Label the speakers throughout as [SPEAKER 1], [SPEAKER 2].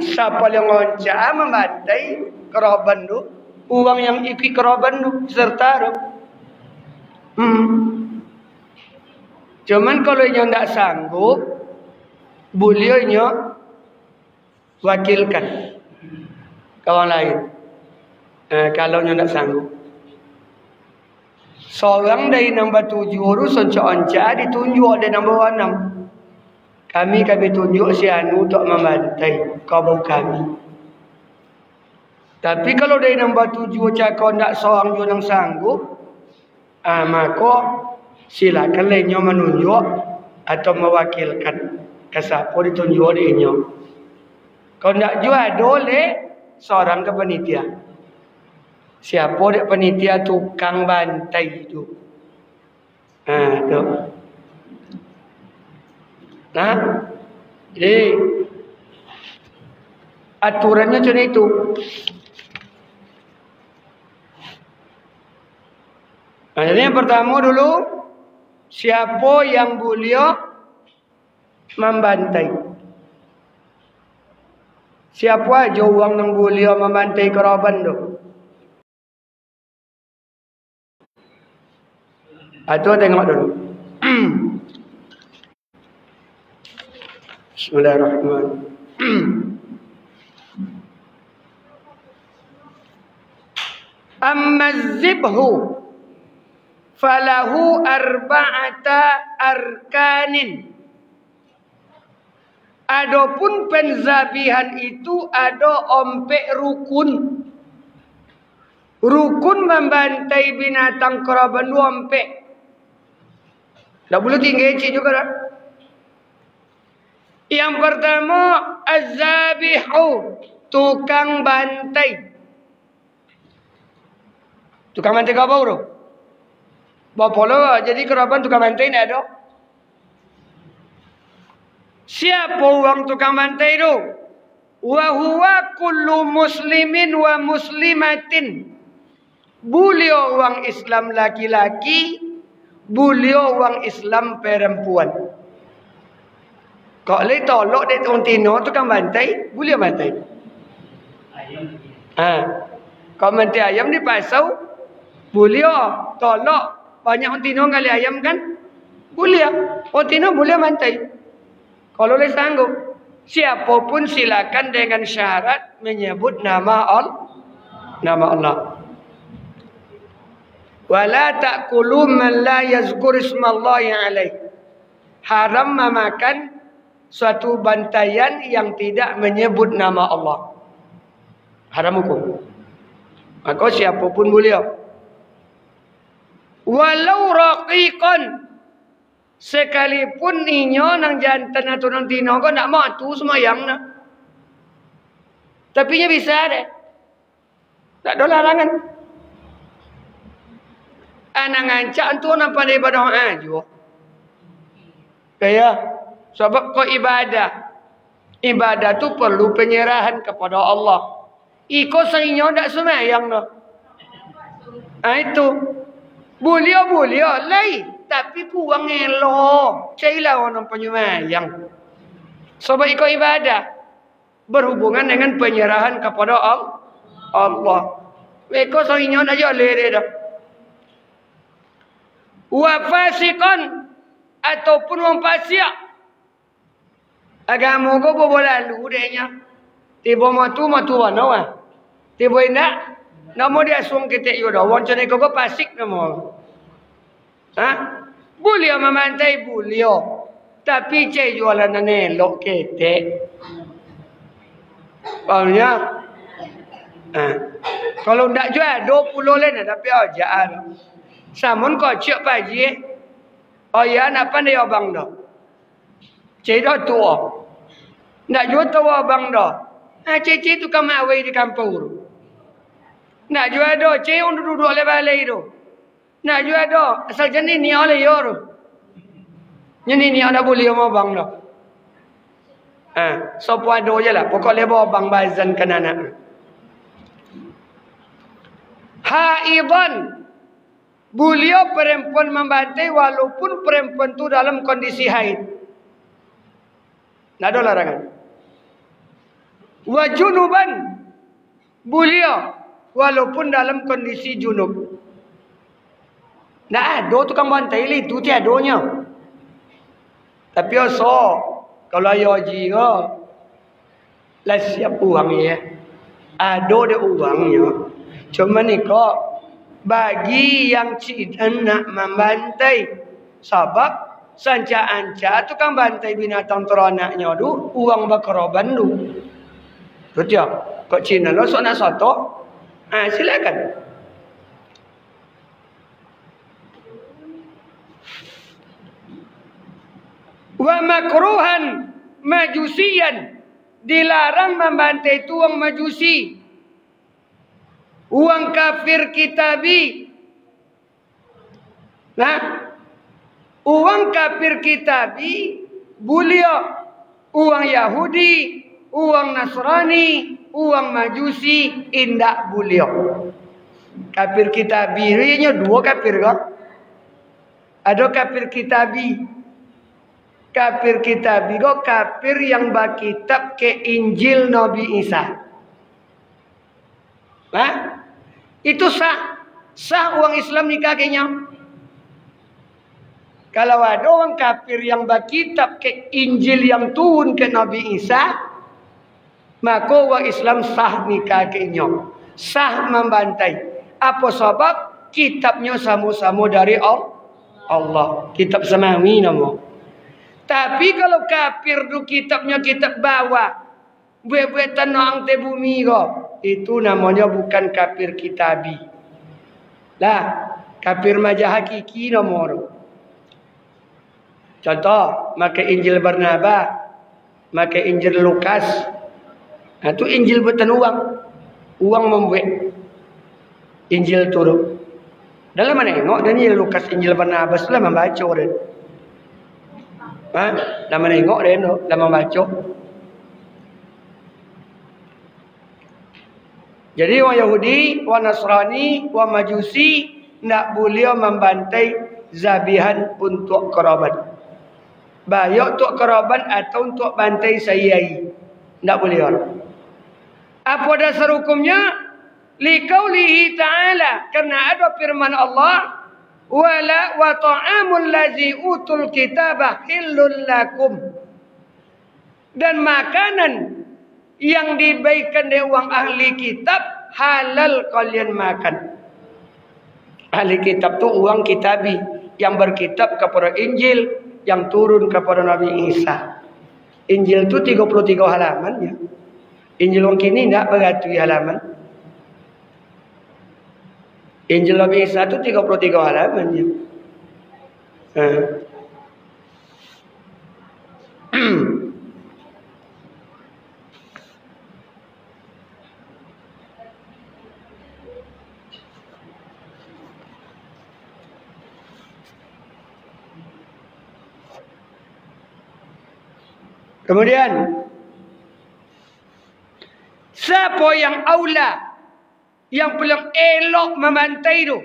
[SPEAKER 1] Siapa yang ngoncak membantai keraban tu, uang yang ikut keraban tu serta tu. Cuman kalau yang tak sanggup, beliaunya wakilkan kawan lain. Kalau yang tak sanggup, seorang dari nombor 7 urusan onca ditunjuk dari nombor 6. Kami tunjuk si Anu untuk membantai kaum kami. Tapi kalau dari nombor 7 cakap tak seorang yang sanggup, maka silakan lainnya menunjuk atau mewakilkan ke siapa ditunjuk dia. Kalau tak jual boleh seorang ke panitia. Siapa dia panitia tukang bantai itu? Tu. Jadi aturannya macam itu. Jadi yang pertama dulu, siapa yang boleh membantai? Siapa aja orang yang boleh membantai keraban tu? Atau tengok dulu. Bismillahirrahmanirrahim. Amma zibhu falahu arba'ata arkanin. Adapun penzabihan itu ada 4 rukun. Rukun membantai binatang keraban 4. Tak boleh tinggal cik juga dah. Yang pertama, az-zabihu, tukang bantai. Tukang bantai kau apa tu? Bapa lah, jadi keraban tukang bantai ni ada. Siapa orang tukang bantai tu? Wa huwa kullu muslimin wa muslimatin. Beliau orang Islam laki-laki, beliau orang Islam perempuan. Kau boleh tolak dia orang Tino tukang bantai, beliau bantai. Kau bantai ayam di pasau, beliau tolak. Banyak orang Tino kali ayam kan? Beliau. Orang Tino boleh bantai. Kalau boleh sanggup. Siapapun silakan dengan syarat menyebut nama Allah. Wala ta'kulu man la yazkur ismallahi alaih. Haram memakan suatu bantaian yang tidak menyebut nama Allah. Haram hukum. Maka siapapun beliau. Walau raqiqan, sekalipun inyo nang jantan atau nang tino kau nak matu semayang nak. Tapi nya bisa deh. Tak ada larangan. Anak ngancak tu nampak daripada doa juga. Kaya sebab kau ibadah. Ibadah tu perlu penyerahan kepada Allah. Ikut serinyo tak semayang nak. Itu. Boleh lain. Tapi kurang elok. Cailah orang penyembayang. Sebab ikut ibadah. Berhubungan dengan penyerahan kepada Allah. Mereka serinyo tak boleh dia dah. Wa fasiqan, ataupun orang fasik. Agama kau bawa lalu dia. Tiba matu mana wah. Tiba indah. Nama dia asung kita yoda. Orang macam ni kau fasik nama. Boleh memantai boleh. Tapi cai jualan elok ketek. Fahamnya? Kalau tak jual 20 lain tapi ajaan. Samun kau cik paji. Oh ya, apa dia abang dah? Cik dah tua. Nak jual tua abang dah. Cik tu kan mawai di kampung. Nak jual dah. Cik yang duduk oleh balai tu. Nak jual dah. Asal jenis ni oleh ya tu. Jenis ni ada boleh sama abang dah. So puan do je lah. Pokok lebar abang bazan kan anak. Haidan. Beliau perempuan membantai walaupun perempuan tu dalam kondisi haid. Tak ada larangan. Wa junuban, beliau walaupun dalam kondisi junub. Nggak ada tukang bantai itu tiadonya. Tapi kalau ayo haji ko, lah siap uang ya. Ada de uangnya. Cuma ni kok bagi yang tidak nak membantai, sebab sanca-anca tukang bantai binatang teranaknya tu uang bakroban tu. Betul? Kok Cina lo sok nak soto? Silakan. Wa makruhan majusian, dilarang membantai tuang majusi, uang kafir kitabi. Nah, uang kafir kitabi beliau, uang Yahudi, uang Nasrani, uang majusi indak beliau. Kafir kitabi ini dua kafir kok. Ada kafir kitabi. Kafir kitabi kok kafir yang berkitab ke Injil Nabi Isa. Hah? Itu sah. Sah uang Islam nikah kayaknya. Kalau ada orang kafir yang berkitab ke Injil yang turun ke Nabi Isa, maka uang Islam sah nikah kayaknya. Sah membantai. Apa sebab? Kitabnya sama-sama dari Allah. Kitab samawi nama. Tapi kalau kafir tu kitabnya kitab bawah, buat tanah te bumi kok, itu namanya bukan kafir kitabi. Lah, kafir majah hakiki nomor. Contoh, makai Injil Barnabas, makai Injil Lukas. Nah, itu Injil buatan uang membuat Injil turun. Dalam mana nengok dan Injil Lukas, Injil Barnabas lah membaca orang. Lama nengok dia tu, lama baca. Jadi orang Yahudi, orang Nasrani, orang Majusi nak boleh membantai zabihan untuk kerabat. Baik untuk kerabat atau untuk bantai sayai. Tak boleh orang. Apa dasar hukumnya? Liqaulihi ta'ala, karena ada firman Allah, wala wa ta'amul ladzi utul kitaba hillul lakum, dan makanan yang diberikan oleh orang ahli kitab halal kalian makan. Ahli kitab tu orang kitabi yang berkitab kepada Injil yang turun kepada Nabi Isa. Injil tu 33 halamannya. Injil orang kini tak beratus halaman. Injil Nabi Isa itu 33 halamannya. Kemudian, siapa yang aula, yang paling elok memantai itu?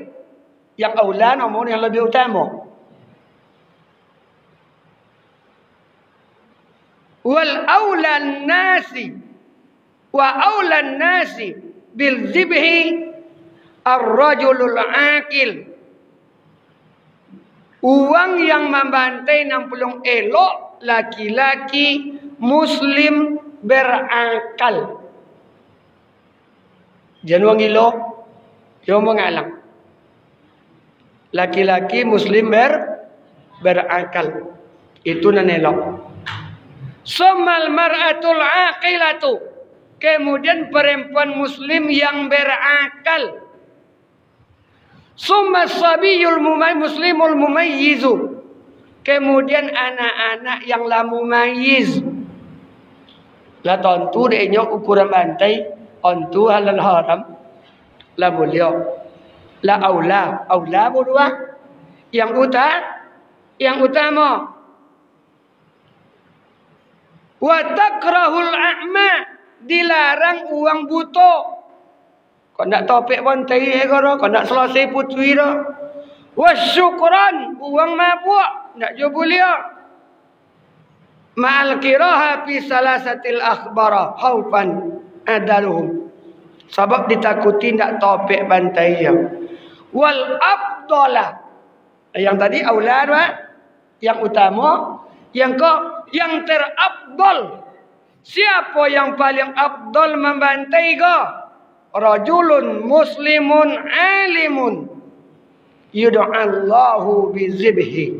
[SPEAKER 1] Yang aula nomor yang lebih utama. Wal aula nasi wa aula nasi bil zibhi ar-rajulul aqil. Uang yang membantai yang paling elok laki-laki muslim berakal. Jangan gilo, jangan mengalang. Laki-laki muslim berakal. Itu nanelok. Summal mar'atul aqilatu. Kemudian perempuan muslim yang berakal. Summa sabiyul muslimul mumayyizu. Kemudian anak-anak yang la mumayyiz. La tentu dia ukuran bantai. Ontu halal haram. La boleh. La aula. Aula berdua. Yang utama. Wa takrahul a'ma. Dilarang uang buto. Kau nak topik bantai kau. Kau nak selesai putri dah. Wa syukran. Uang mabuk. Nak jual boleh. ma'al qiraha fi salasatil akhbara khaufan adaluhum. Sebab ditakuti nak topik bantai dia. Wal afdalah. Yang tadi aulad yang utama, yang terafdal. Siapa yang paling afdal membantai ke? Rajulun muslimun alimun yud'allahu bizibhi.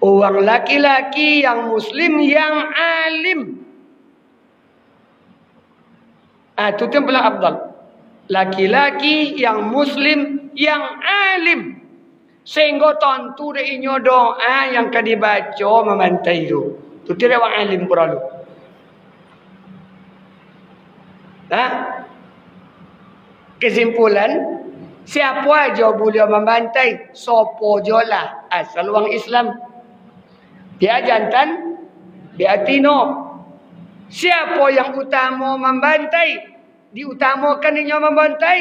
[SPEAKER 1] Orang laki-laki yang muslim yang alim. Itu yang paling afdal. Laki-laki yang muslim yang alim. Sehingga tentu dia doa yang akan dibaca membantai itu. Itu tidak orang alim perlu. Kesimpulan, siapa aja boleh membantai, sopo jolah asal orang Islam. Dia jantan, dia tino. Siapa yang utama membantai, diutamakan dia membantai,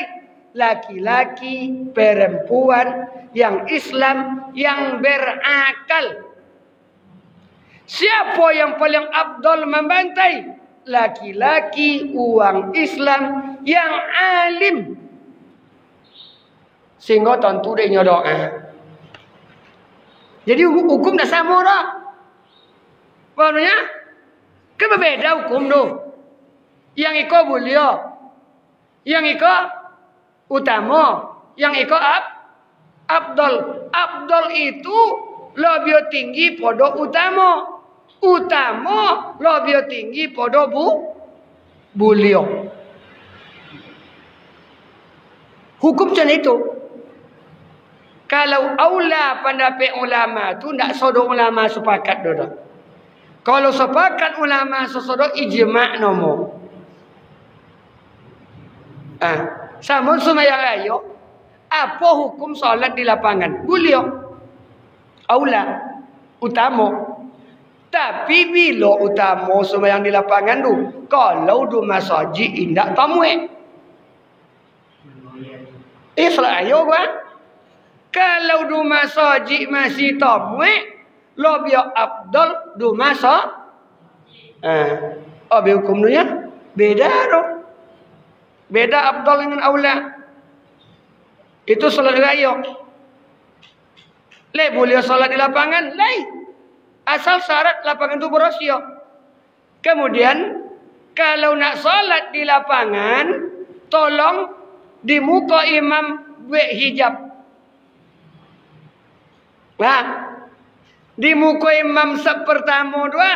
[SPEAKER 1] laki-laki, perempuan yang Islam, yang berakal. Siapa yang paling afdal membantai? Laki-laki orang Islam yang alim. Sehingga tentu dia doa. Jadi hukum dah sama dah. Maksudnya, kan berbeda hukum tu. Yang ikut mulia, yang ikut utama, yang ikut afdal. Afdal itu lebih tinggi pada utama. Utama lebih tinggi pada mulia. Hukum macam itu. Kalau aula pendapat ulama tu tak sodok ulama sepakat dah. Kalau sepakat ulama sesodok ijma' nombor. Sama sembahyang ayo. Apa hukum solat di lapangan? Boleh. Aula utama. Tapi bila utama sembahyang di lapangan tu, kalau du masjid indak tamuek. Ayo gua. Kalau du masjid masih tamuek, lebih afdal du masjid. Apa hukum tu ya? Beda tu. Beda afdal dengan aula. Itu solat raya. Boleh solat di lapangan? Asal syarat lapangan itu berosio. Kemudian, kalau nak solat di lapangan, tolong di muka imam buat hijab. Di muka imam sepertama dua,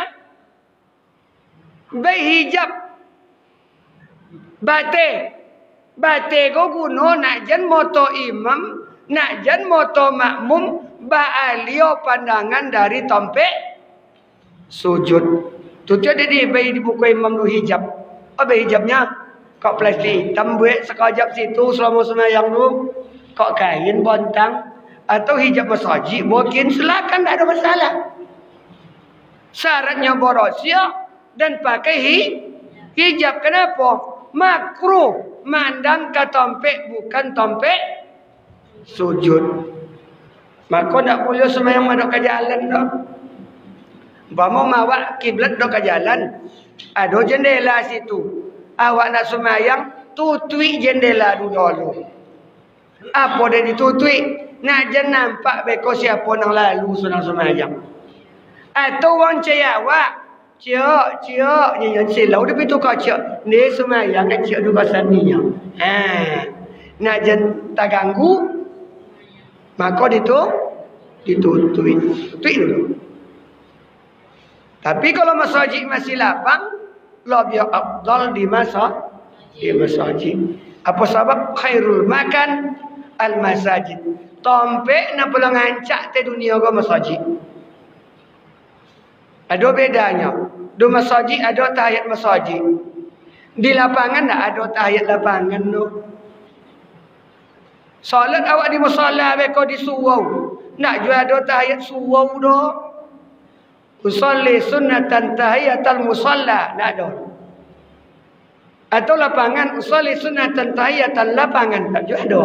[SPEAKER 1] buat hijab. Bate ko guna nak jan moto imam, nak jan moto makmum, ba'alio pandangan dari tompek sujud. Tu jadi di bayi di buku imam tu hijab. Apa hijabnya? Kok plastik hitam buat sekajap situ selama sembahyang tu. Kok kain bontang atau hijab masjid mungkin silakan, tak ada masalah. Syaratnya borosia dan pakai hijab. Kenapa? Makruh mandang ke tompek bukan tompek sujud. Maka tak boleh sembahyang madok ke jalan dah. Umpama mawak kiblat dok ke jalan, ada jendela situ. Awak nak sembahyang, tutui jendela dulu. Apa dia ditutui? Nak jan nampak beko siapa nang lalu senang sembahyang. Atau orang caya awak, cik, nyanyi silau dia pitu kau cik. Ni sembahyang kan cik dua saninya. Nak jan tak ganggu. Maka ditutui dulu. Tapi kalau masjid masih lapang, lebih afdal di masjid. Apa sebab? Khairul makan al masajid. Tompek nak pulang ngancak te dunia ke masjid. Ada bedanya. Di masjid ada tahiyat masjid. Di lapangan tak ada tahiyat lapangan tu. Solat awak di musalla beko di surau. Nak jual ada tahiyat surau dah. Usolli sunnatan tahiyatal musalla. Nak ada. Atau lapangan usolli sunnatan tahiyatal lapangan. Tak jual ada.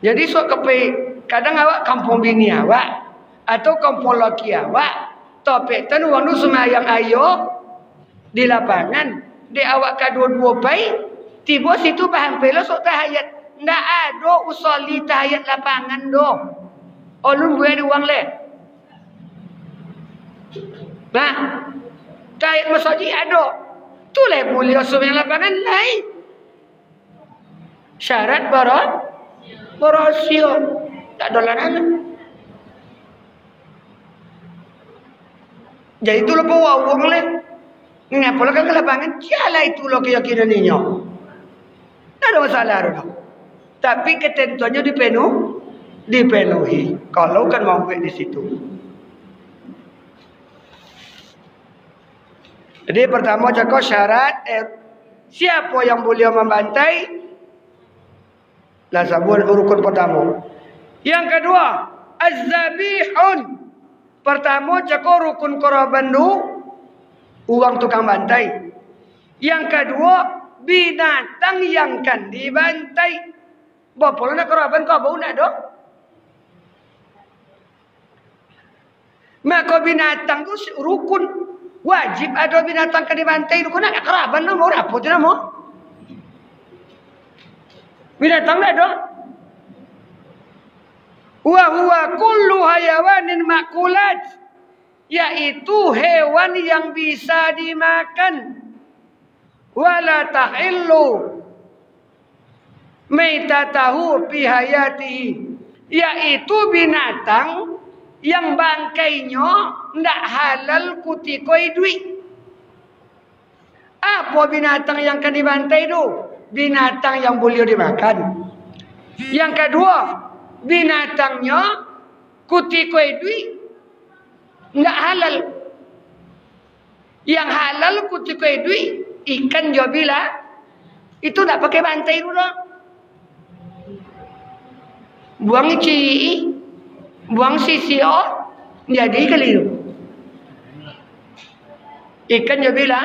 [SPEAKER 1] Jadi sok kepe kadang awak kampung bini awak Atau kompola kiawak. Topik tan orang tu semayang ayo di lapangan. Di awak kedua-dua baik. Tiba situ bahan pela sok tahayat. Ndak ada usali tahayat lapangan do. Ulun buat uang le. Nah, tahayat masjid ada. Tu le mulia semayang lapangan lain. Syarat berosio. Tak ada larangan. Jadi itu lo bawa uang le. Ngapa lo kan ke lapangan? Jalan itu lo keyakinan ninyo. Tak ada masalah dah. Tapi ketentuannya dipenuhi. Kalau kan mau di situ. Jadi pertama cakap syarat siapa yang boleh membantai? Lah sabun rukun pertama. Yang kedua, az-zabihun. Pertama cakap rukun korban du uang tukang bantai. Yang kedua, binatang yang kan dibantai. Bapak nak korban kau bau nak dok? Maka binatang tu rukun wajib ada binatang kan dibantai. Rukun nak korban nak mau apa tu nak mau? Binatang nak dok? Wa huwa kullu hayawanin makulat, yaitu hewan yang bisa dimakan. Wala tahillu maitatahu fi hayatihi, yaitu binatang yang bangkainya ndak halal ketika hidup. Apa binatang yang akan dibantai itu? Binatang yang boleh dimakan. Yang kedua, binatangnya ketika hidup ndak halal. Yang halal ketika hidup ikan jobila itu ndak pakai bantai dulu. Buang ciri, buang sisio, jadi keliru. Ikan jobila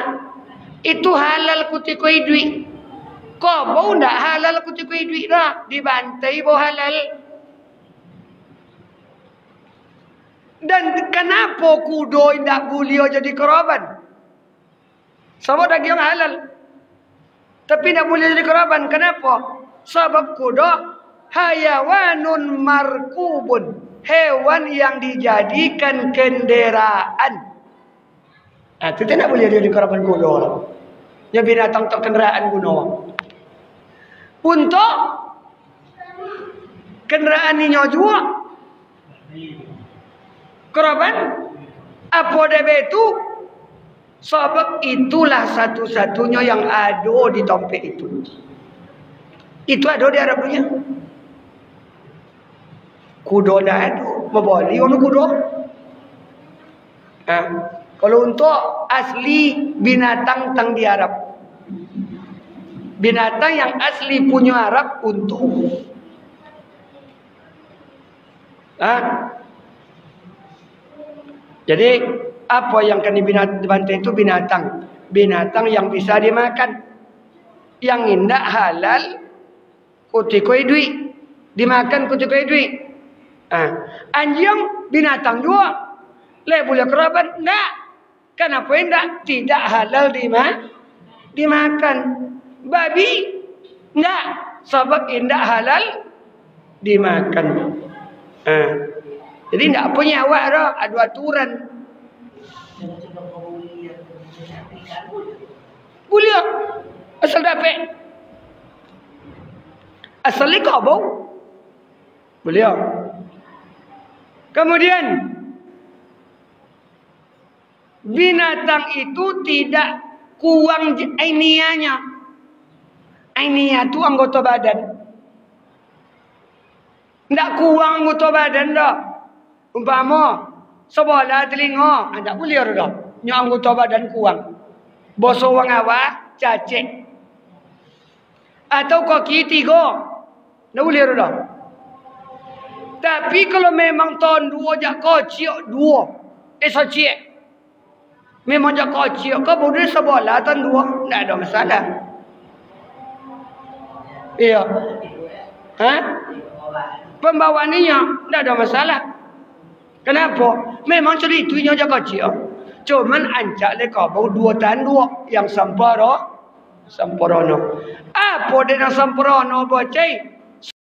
[SPEAKER 1] itu halal ketika hidup. Kau bau ndak halal ketika hidup dah dibantai bau halal. Dan kenapa kudo tidak boleh jadi korban? Sebab daging halal. Tapi tidak boleh jadi korban. Kenapa? Sebab kudo hayawanun markubun. Hewan yang dijadikan kenderaan. Itu tidak boleh jadi korban kudo. Ya binatang untuk kenderaan kuno. Untuk kenderaan ini juga. Korban apa debe itu? Sebab itulah satu-satunya yang ada di dompet itu. Itu ada di Arab punya. Kudo dah ada. Membeli orang kudo. Kalau untuk asli binatang tang di Arab. Binatang yang asli punya Arab untuk. Jadi apa yang akan dibantai itu binatang. Binatang yang bisa dimakan. Yang indah halal ketika hidup. Dimakan ketika hidup. Anjing binatang juga. Le boleh kerabat? Enggak. Kenapa enggak? Tidak halal dimakan. Babi? Enggak. Sebab indah halal dimakan. Jadi tidak punya awak dah, ada aturan. Boleh. Asal dapat. Asal ni kau bau. Boleh. Kemudian binatang itu tidak kuang ainiyahnya. Ainiyah itu anggota badan. Tidak kuang anggota badan dah. Umpama sebelah telinga, tak boleh dah. Nya anggota badan kuang. Boso wang awak cacik. Atau kaki 3. Tak boleh dah. Tapi kalau memang tahun 2 jak kocik 2. Sacik. Memang jak kocik kau boleh sebelah tahun 2, tak ada masalah. Iya. Pembawaannya tak ada masalah. Kenapa? Memang cerita itu yang jaga kecil. Cuman ancak leka baru 2 tanduk yang sempurna. Apa dia nak sempurna bocai?